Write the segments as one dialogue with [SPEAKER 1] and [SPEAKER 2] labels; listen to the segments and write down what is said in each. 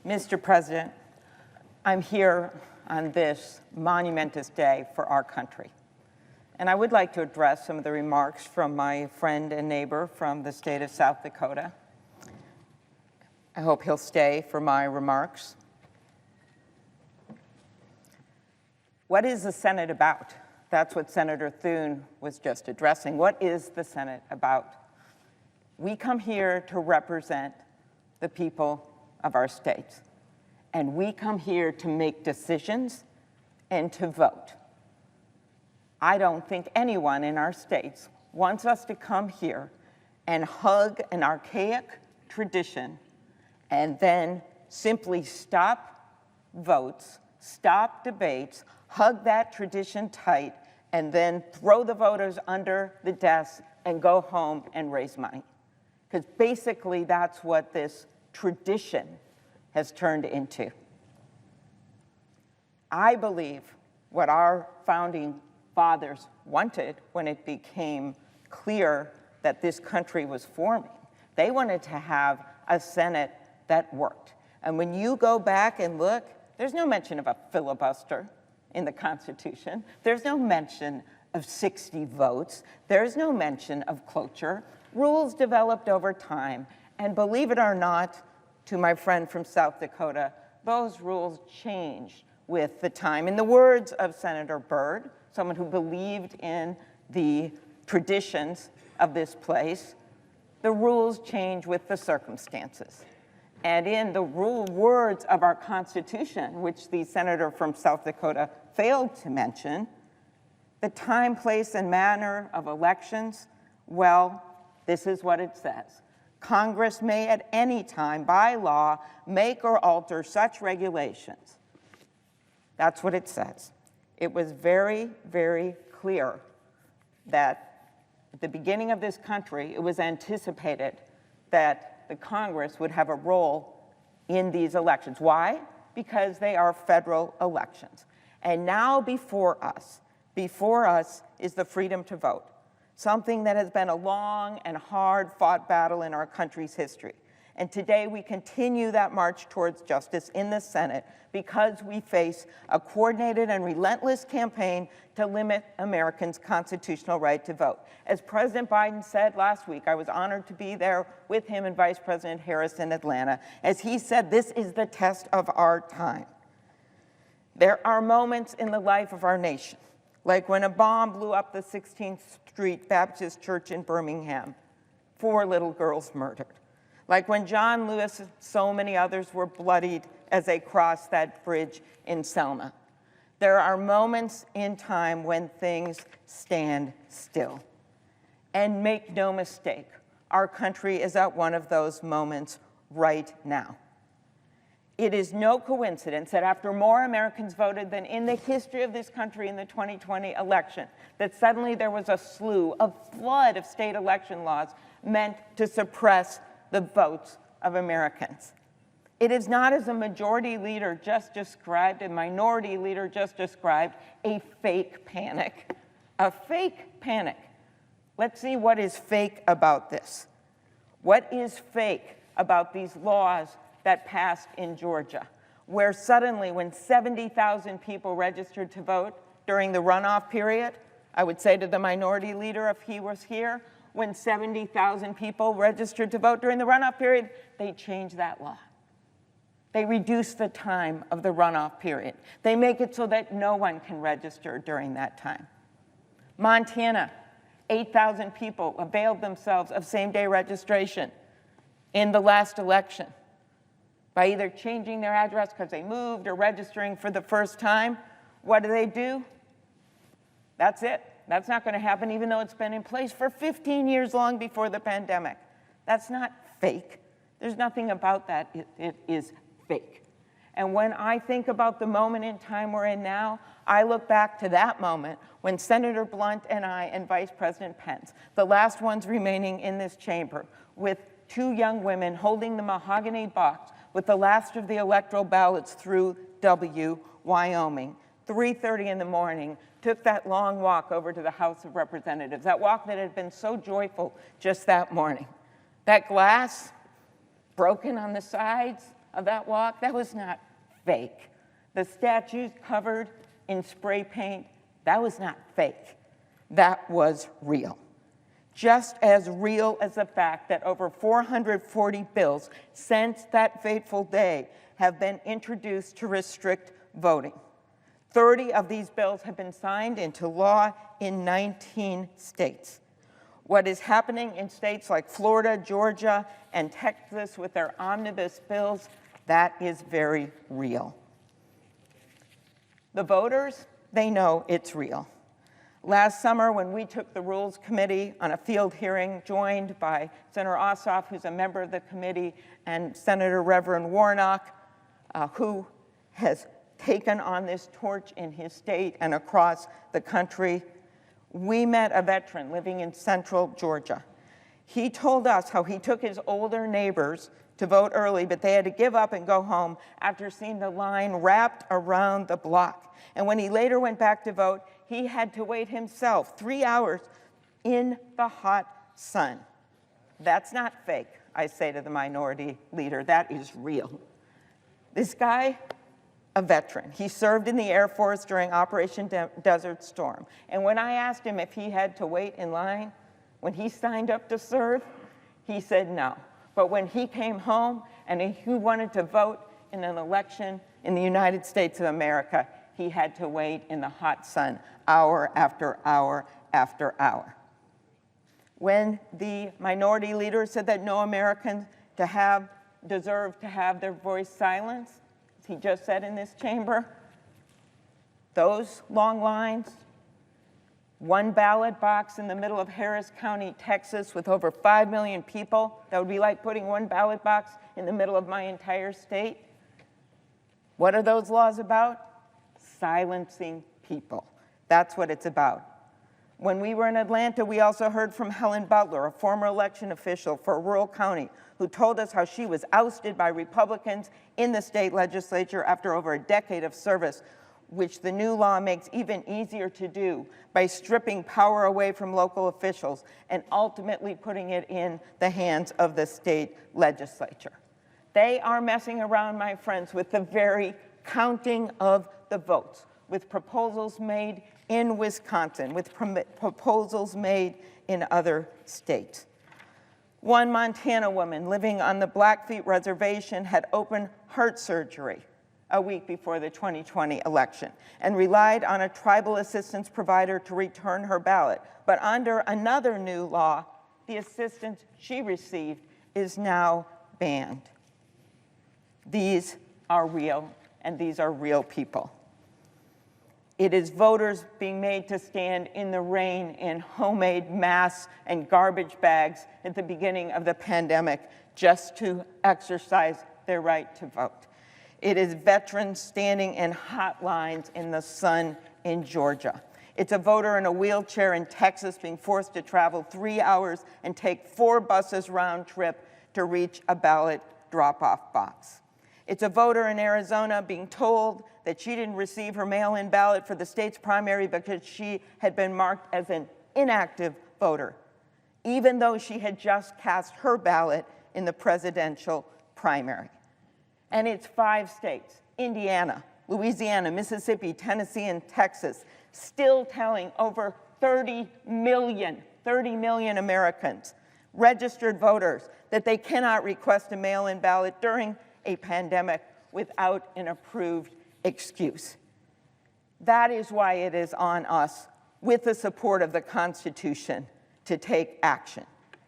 [SPEAKER 1] Mr. President, I'm here on this monumentous day for our country. And I would like to address some of the remarks from my friend and neighbor from the state of South Dakota. I hope he'll stay for my remarks. What is the Senate about? That's what Senator Thune was just addressing. What is the Senate about? We come here to represent the people of our states. And we come here to make decisions and to vote. I don't think anyone in our states wants us to come here and hug an archaic tradition and then simply stop votes, stop debates, hug that tradition tight, and then throw the voters under the desk and go home and raise money. Because basically that's what this tradition has turned into. I believe what our founding fathers wanted when it became clear that this country was forming. They wanted to have a Senate that worked. And when you go back and look, there's no mention of a filibuster in the Constitution. There's no mention of 60 votes. There's no mention of cloture. Rules developed over time. And believe it or not, to my friend from South Dakota, those rules changed with the time. In the words of Senator Byrd, someone who believed in the traditions of this place, the rules change with the circumstances. And in the words of our Constitution, which the senator from South Dakota failed to mention, the time, place, and manner of elections, well, this is what it says. Congress may at any time, by law, make or alter such regulations. That's what it says. It was very, very clear that at the beginning of this country, it was anticipated that the Congress would have a role in these elections. Why? Because they are federal elections. And now before us is the freedom to vote, something that has been a long and hard-fought battle in our country's history. And today we continue that march towards justice in the Senate because we face a coordinated and relentless campaign to limit Americans' constitutional right to vote. As President Biden said last week, I was honored to be there with him and Vice President Harris in Atlanta. As he said, this is the test of our time. There are moments in the life of our nation, like when a bomb blew up the 16th Street Baptist Church in Birmingham, 4 little girls murdered. Like when John Lewis and so many others were bloodied as they crossed that bridge in Selma. There are moments in time when things stand still. And make no mistake, our country is at one of those moments right now. It is no coincidence that after more Americans voted than in the history of this country in the 2020 election, that suddenly there was a flood of state election laws meant to suppress the votes of Americans. It is not, as a majority leader just described, a minority leader just described, a fake panic. A fake panic. Let's see what is fake about this. What is fake about these laws that passed in Georgia, where suddenly when 70,000 people registered to vote during the runoff period, I would say to the minority leader if he was here, when 70,000 people registered to vote during the runoff period, they changed that law. They reduce the time of the runoff period. They make it so that no one can register during that time. Montana, 8,000 people availed themselves of same-day registration in the last election by either changing their address because they moved or registering for the first time. What do? That's it. That's not going to happen, even though it's been in place for 15 years long before the pandemic. That's not fake. There's nothing about that. It is fake. And when I think about the moment in time we're in now, I look back to that moment when Senator Blunt and I and Vice President Pence, the last ones remaining in this chamber, with 2 young women holding the mahogany box with the last of the electoral ballots through Wyoming, 3:30 in the morning, took that long walk over to the House of Representatives, that walk that had been so joyful just that morning. That glass broken on the sides of that walk, that was not fake. The statues covered in spray paint, that was not fake. That was real. Just as real as the fact that over 440 bills since that fateful day have been introduced to restrict voting. 30 of these bills have been signed into law in 19 states. What is happening in states like Florida, Georgia, and Texas with their omnibus bills, that is very real. The voters, they know it's real. Last summer, when we took the Rules Committee on a field hearing, joined by Senator Ossoff, who's a member of the committee, and Senator Reverend Warnock, who has taken on this torch in his state and across the country, we met a veteran living in central Georgia. He told us how he took his older neighbors to vote early, but they had to give up and go home after seeing the line wrapped around the block. And when he later went back to vote, he had to wait himself 3 hours in the hot sun. That's not fake, I say to the minority leader. That is real. This guy, a veteran, he served in the Air Force during Operation Desert Storm. And when I asked him if he had to wait in line when he signed up to serve, he said no. But when he came home and he wanted to vote in an election in the United States of America, he had to wait in the hot sun, hour after hour after hour. When the minority leader said that no American deserve to have their voice silenced, as he just said in this chamber, those long lines, one ballot box in the middle of Harris County, Texas, with over 5 million people, that would be like putting one ballot box in the middle of my entire state. What are those laws about? Silencing people. That's what it's about. When we were in Atlanta, we also heard from Helen Butler, a former election official for a rural county, who told us how she was ousted by Republicans in the state legislature after over a decade of service, which the new law makes even easier to do by stripping power away from local officials and ultimately putting it in the hands of the state legislature. They are messing around, my friends, with the very counting of the votes, with proposals made in Wisconsin, with proposals made in other states. One Montana woman living on the Blackfeet Reservation had open heart surgery a week before the 2020 election and relied on a tribal assistance provider to return her ballot. But under another new law, the assistance she received is now banned. These are real, and these are real people. It is voters being made to stand in the rain in homemade masks and garbage bags at the beginning of the pandemic just to exercise their right to vote. It is veterans standing in hot lines in the sun in Georgia. It's a voter in a wheelchair in Texas being forced to travel 3 hours and take 4 buses round trip to reach a ballot drop-off box. It's a voter in Arizona being told that she didn't receive her mail-in ballot for the state's primary because she had been marked as an inactive voter, even though she had just cast her ballot in the presidential primary. And it's 5 states, Indiana, Louisiana, Mississippi, Tennessee, and Texas, still telling over 30 million Americans, registered voters, that they cannot request a mail-in ballot during a pandemic without an approved excuse. That is why it is on us, with the support of the Constitution, to take action.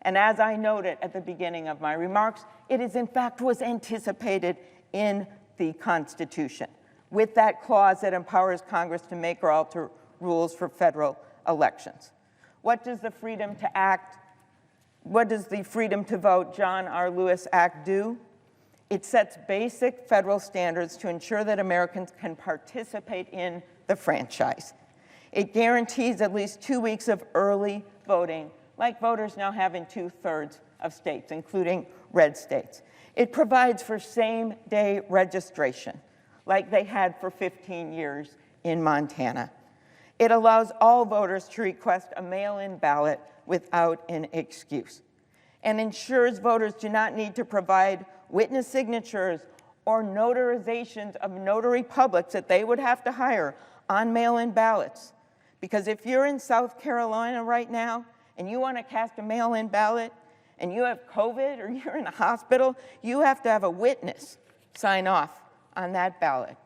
[SPEAKER 1] And as I noted at the beginning of my remarks, it is in fact was anticipated in the Constitution, with that clause that empowers Congress to make or alter rules for federal elections. What does the freedom to act, what does the Freedom to Vote John R. Lewis Act do? It sets basic federal standards to ensure that Americans can participate in the franchise. It guarantees at least 2 weeks of early voting, like voters now have in 2/3 of states, including red states. It provides for same-day registration, like they had for 15 years in Montana. It allows all voters to request a mail-in ballot without an excuse, and ensures voters do not need to provide witness signatures or notarizations of notary publics that they would have to hire on mail-in ballots. Because if you're in South Carolina right now and you want to cast a mail-in ballot and you have COVID or you're in a hospital, you have to have a witness sign off on that ballot.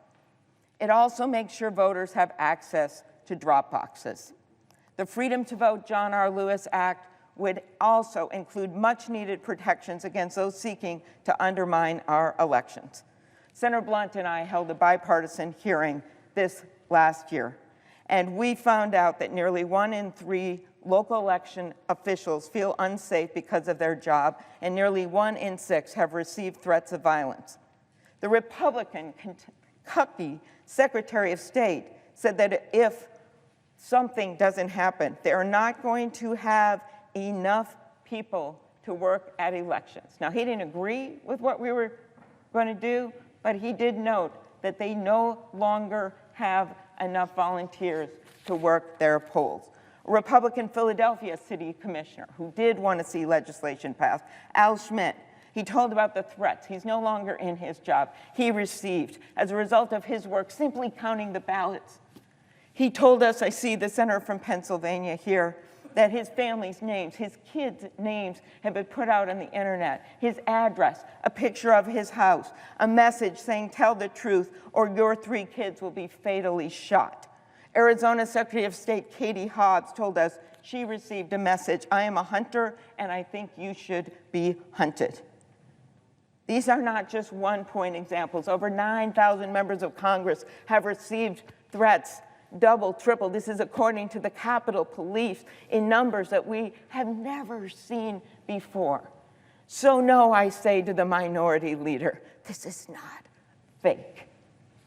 [SPEAKER 1] It also makes sure voters have access to drop boxes. The Freedom to Vote John R. Lewis Act would also include much-needed protections against those seeking to undermine our elections. Senator Blunt and I held a bipartisan hearing this last year, and we found out that nearly 1 in 3 local election officials feel unsafe because of their job, and nearly 1 in 6 have received threats of violence. The Republican Kentucky Secretary of State said that if something doesn't happen, they're not going to have enough people to work at elections. Now, he didn't agree with what we were going to do, but he did note that they no longer have enough volunteers to work their polls. A Republican Philadelphia City Commissioner who did want to see legislation passed, Al Schmidt, he told about the threats he's no longer in his job he received as a result of his work simply counting the ballots. He told us, I see the senator from Pennsylvania here, that his family's names, his kids' names have been put out on the internet, his address, a picture of his house, a message saying, tell the truth or your 3 kids will be fatally shot. Arizona Secretary of State Katie Hobbs told us she received a message, I am a hunter and I think you should be hunted. These are not just one-point examples. Over 9,000 members of Congress have received threats, double, triple. This is according to the Capitol Police in numbers that we have never seen before. So no, I say to the minority leader, this is not fake.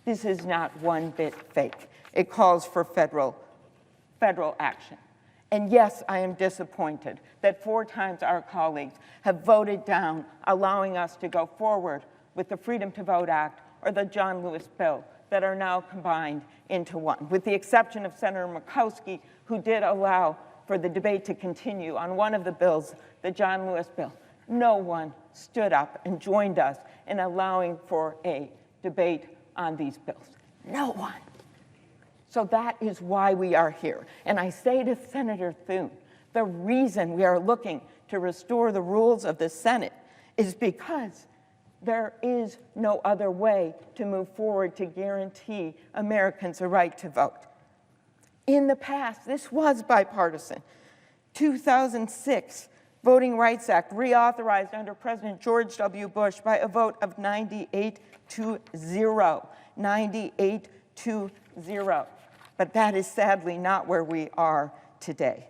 [SPEAKER 1] This is not one bit fake. It calls for federal action. And yes, I am disappointed that 4 times our colleagues have voted down allowing us to go forward with the Freedom to Vote Act or the John Lewis bill that are now combined into one, with the exception of Senator Murkowski, who did allow for the debate to continue on one of the bills, the John Lewis bill. No one stood up and joined us in allowing for a debate on these bills. No one. So that is why we are here. And I say to Senator Thune, the reason we are looking to restore the rules of the Senate is because there is no other way to move forward to guarantee Americans a right to vote. In the past, this was bipartisan. 2006 Voting Rights Act reauthorized under President George W. Bush by a vote of 98-0. 98-0. But that is sadly not where we are today.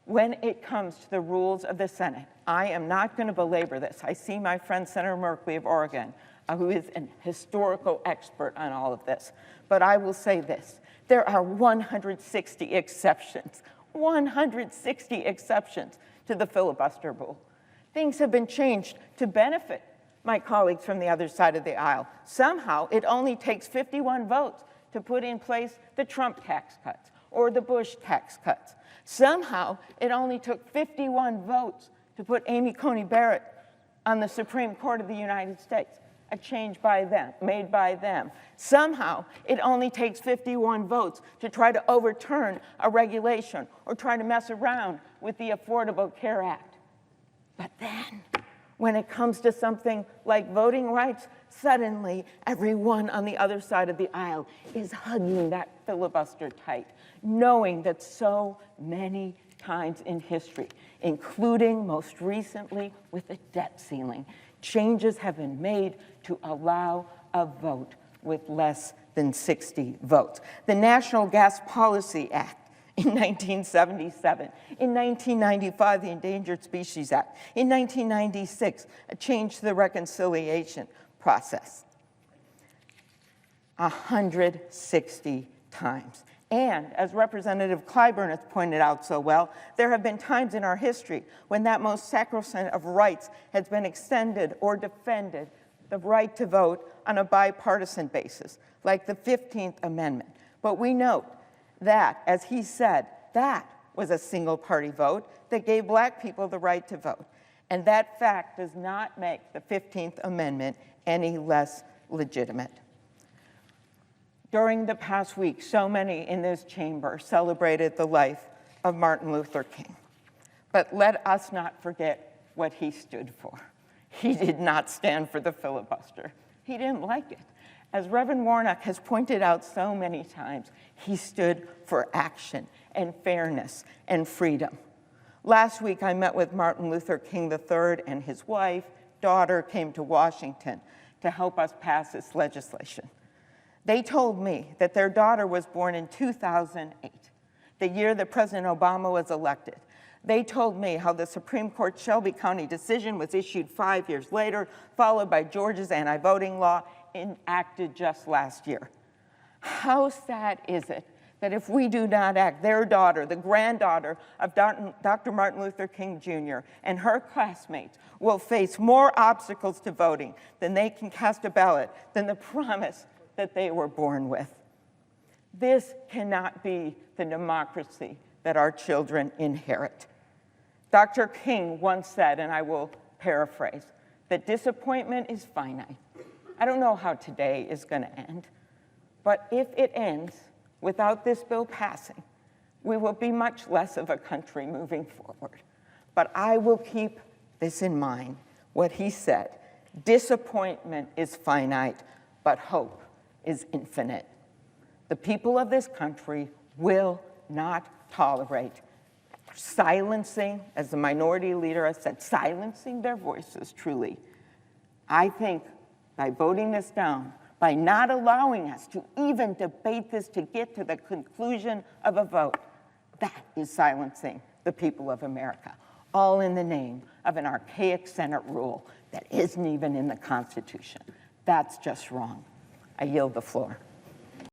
[SPEAKER 1] When it comes to the rules of the Senate, I am not going to belabor this. I see my friend Senator Merkley of Oregon, who is an historical expert on all of this. But I will say this, there are 160 exceptions, 160 exceptions to the filibuster rule. Things have been changed to benefit my colleagues from the other side of the aisle. Somehow, it only takes 51 votes to put in place the Trump tax cuts or the Bush tax cuts. Somehow, it only took 51 votes to put Amy Coney Barrett on the Supreme Court of the United States, a change by them, made by them. Somehow, it only takes 51 votes to try to overturn a regulation or try to mess around with the Affordable Care Act. But then, when it comes to something like voting rights, suddenly everyone on the other side of the aisle is hugging that filibuster tight, knowing that so many times in history, including most recently with the debt ceiling, changes have been made to allow a vote with less than 60 votes. The National Gas Policy Act in 1977, in 1995, the Endangered Species Act, in 1996, a change to the reconciliation process. 160 times. And as Representative Clyburn has pointed out so well, there have been times in our history when that most sacrosanct of rights has been extended or defended, the right to vote on a bipartisan basis, like the 15th Amendment. But we note that, as he said, that was a single-party vote that gave Black people the right to vote. And that fact does not make the 15th Amendment any less legitimate. During the past week, so many in this chamber celebrated the life of Martin Luther King. But let us not forget what he stood for. He did not stand for the filibuster. He didn't like it. As Reverend Warnock has pointed out so many times, he stood for action and fairness and freedom. Last week, I met with Martin Luther King III, and his wife, daughter came to Washington to help us pass this legislation. They told me that their daughter was born in 2008, the year that President Obama was elected. They told me how the Supreme Court Shelby County decision was issued 5 years later, followed by Georgia's anti-voting law, enacted just last year. How sad is it that if we do not act, their daughter, the granddaughter of Dr. Martin Luther King Jr. and her classmates will face more obstacles to voting than they can cast a ballot, than the promise that they were born with. This cannot be the democracy that our children inherit. Dr. King once said, and I will paraphrase, that disappointment is finite. I don't know how today is going to end, but if it ends without this bill passing, we will be much less of a country moving forward. But I will keep this in mind, what he said: disappointment is finite, but hope is infinite. The people of this country will not tolerate silencing, as the minority leader has said, silencing their voices, truly. I think by voting this down, by not allowing us to even debate this to get to the conclusion of a vote, that is silencing the people of America, all in the name of an archaic Senate rule that isn't even in the Constitution. That's just wrong. I yield the floor.